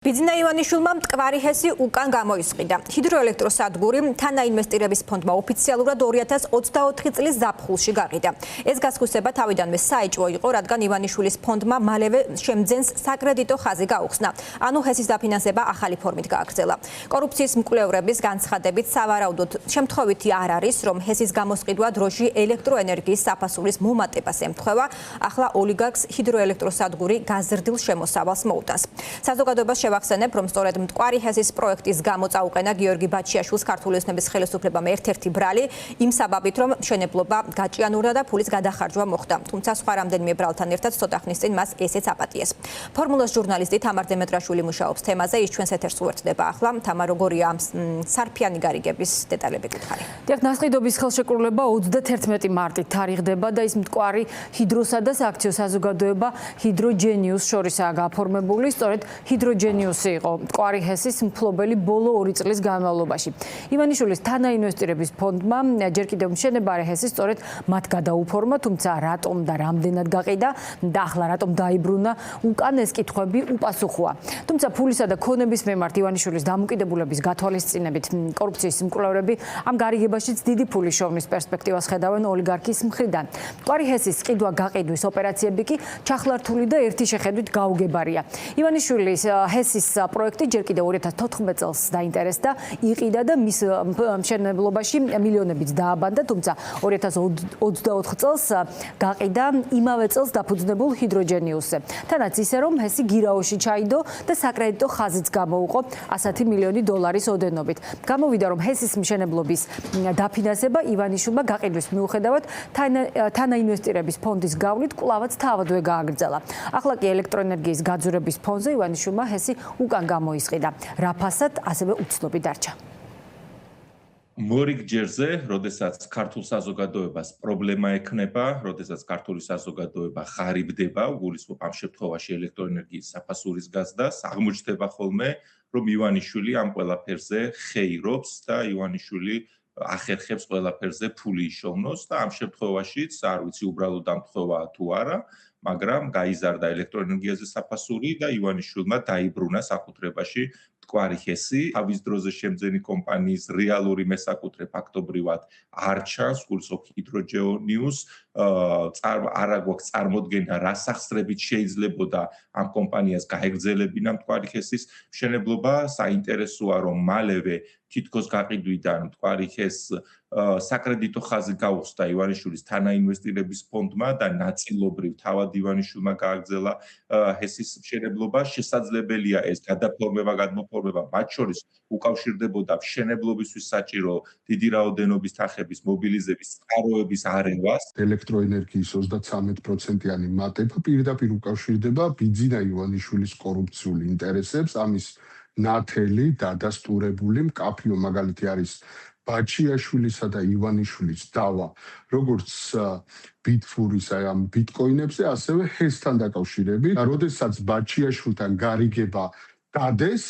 ბიძინა ივანიშვილმა მტკვარი ჰესი უკან გამოისყიდა. ჰიდროელექტროსადგური თანაინვესტირების ფონდმა ოფიციალურად 2024 წლის ზაფხულში გაყიდა. ეს გასხვისება თავიდანვე საეჭვო იყო, რადგან ივანიშვილის ფონდმა მალევე შემძენს საკრედიტო ხაზი გაუხსნა. ანუ ჰესის დაფინანსება ახალი ფორმით გააგრძელა. კორუფციის მკვლევრების განცხადებით სავარაუდოდ შემთხვევითი არ არის, რომ ჰესის გამოსყიდვა დროში ელექტროენერგიის საფასურის მომატებას ემთხვევა. ახლა ოლიგარქს ჰიდროელექტროსადგური გაზრდილ შემოსავალს მოუტანს. საზოგადოებას ვახსენებ, რომ სწორედ მტკვარი ჰესის პროექტის გამო წაუყენა გიორგი ბაჩიაშვილს ქართული ოცნების ხელისუფლებამ ერთ-ერთი ბრალი იმ საბაბით, რომ მშენებლობა გაჭიანურდა და ფულის გადახარჯვა მოხდა. თუმცა სხვა რამდენიმე ბრალთან ერთად ცოტა ხნის წინ მას ესეც აპატიეს. ფორმულას ჟურნალისტი თამარ დემეტრაშვილი მუშაობს თემაზე, ის ჩვენს ეთერს უერთდება ახლა. თამარ, როგორია ამ სარფიანი გარიგების დეტალები გითხარი? დიახ, ნასყიდობის ხელშეკრულება 21 მარტით თარიღდება და ის მტკვარი ჰიდროსა და სააქციო საზოგადოება ჰიდროჯენიუს შორისაა გაფორმებული. სწორედ ჰიდროჯენიუსი იყო მტკვარი ჰესის მფლობელი ბოლო 2 წლის განმავლობაში. ივანიშვილის თანაინვესტირების ფონდმა ჯერ კიდევ მშენებარე ჰესი სწორედ მათ გადაუფორმა, თუმცა რატომ და რამდენად გაყიდა და ახლა რატომ დაიბრუნა, უკან ეს კითხვები უპასუხოა. თუმცა ფულისა და ქონების მიმართ ივანიშვილის დამოკიდებულების გათვალისწინებით კორუფციის მკვლევრები ამ გარიგებაშიც დიდი ფულის შოვნის პერსპექტივას ხედავენ ოლიგარქის მხრიდან. მტკვარი ჰესის ყიდვა გაყიდვის ოპერაციები კი ჩახლართული და ერთი შეხედვით გაუგებარია. ივანიშვილის ჰესის პროექტი ჯერ კიდევ 2014 წელს დაინტერესდა, იყიდა და მის მშენებლობაში მილიონებიც დააბანდა, თუმცა 2024 წელს გაყიდა იმავე წელს დაფუძნებულ ჰიდროჯენიუსზე. თანაც ისე, რომ ჰესი გირაოში ჩაიდო და საკრედიტო ხაზიც გამოუყო 100 მილიონი დოლარის ოდენობით. გამოვიდა, რომ ჰესის მშენებლობის დაფინანსება ივანიშვილმა გაყიდვის მიუხედავად თანაინვესტირების ფონდის გავლით კვლავაც თავადვე გააგრძელა. ახლა კი ელექტროენერგიის გაძვრების ფონზე ივანიშვილმა ჰესი უკან გამოისყიდა. რა ფასად ასევე უცნობი დარჩა. მორიგჯერზე, როდესაც ქართულ საზოგადოებას პრობლემა ექნება, როდესაც ქართული საზოგადოება ღარიბდება, გულისხმობ ამ შემთხვევაში ელექტროენერგიის საფასურის გაზრდას, აღმოჩნდება ხოლმე, რომ ივანიშვილი ამ ყველაფერზე ხეირობს და ივანიშვილი ახერხებს ყველაფერზე ფული იშოვნოს და ამ შემთხვევაშიც არ ვიცი უბრალოდ ამთხოვაა თუ არა, მაგრამ გაიზარდა ელექტროენერგიაზე საფასური და ივანიშვილმა დაიბრუნა საკუთრებაში მტკვარი ჰესი. თავის დროზე შემძენი კომპანიის რეალური მესაკუთრე ფაქტობრივად არ ჩანს, გულისხმობ ჰიდროჯენიუს, არა გვაქვს წარმოდგენა, რა სახსრებით შეიძლებოდა ამ კომპანიას გაეგრძელებინა მტკვარი ჰესის მშენებლობა. საინტერესოა, რომ მალევე თითქოს გაყიდვიდან მტკვარი ჰესს საკრედიტო ხაზი გაუხსნა ივანიშვილის თანაინვესტირების ფონდმა და ნაწილობრივ თავად ივანიშვილმა გააგრძელა ჰესის მშენებლობა. შესაძლებელია ეს გადაფორმება, გადმოფორმება მათ შორის უკავშირდებოდა მშენებლობისთვის საჭირო დიდი რაოდენობის თანხების მობილიზების წყაროების არევას. ელექტროენერგიის 33%-იანი მატება პირდაპირ უკავშირდება ბიძინა ივანიშვილის კორუფციული ინტერესებს. ამის ნათელი დადასტურებული მკაფიო მაგალითი არის ბაჩიაშვილისა და ივანიშვილის დავა, როგორც ბიტფურის ამ ბიტკოინებზე, ასევე ჰესთან დაკავშირებით. როდესაც ბაჩიაშვილთან გარიგება დადეს,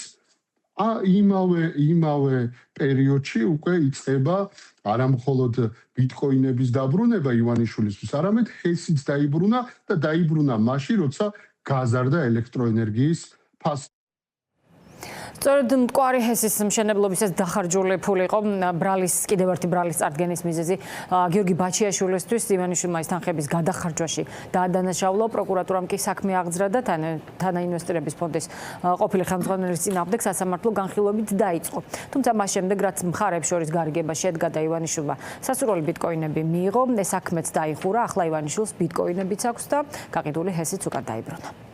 იმავე პერიოდში უკვე იწყება არა მხოლოდ ბიტკოინების დაბრუნება ივანიშვილისთვის, არამედ ჰესიც დაიბრუნა და დაიბრუნა მაშინ, როცა გაზარდა ელექტროენერგიის ფასი. სწორედ მტკვარი ჰესის მშენებლობის ეს დახარჯული ფული იყო კიდევ ერთი ბრალის წარდგენის მიზეზი გიორგი ბაჩიაშვილისთვის. ივანიშვილმა ის თანხების გადახარჯვაში დაადანაშაულა, პროკურატურამ კი საქმე აღძრა და თანაინვესტირების ფონდის ყოფილი ხელმძღვანელის წინააღმდეგ სასამართლო განხილვებით დაიწყო. თუმცა მას შემდეგ, რაც მხარებს შორის გარიგება შედგა და ივანიშვილმა სასურველი ბიტკოინები მიიღო, ეს საქმეც დაიხურა. ახლა ივანიშვილს ბიტკოინებიც აქვს და გაყიდული ჰესიც უკან დაიბრუნა.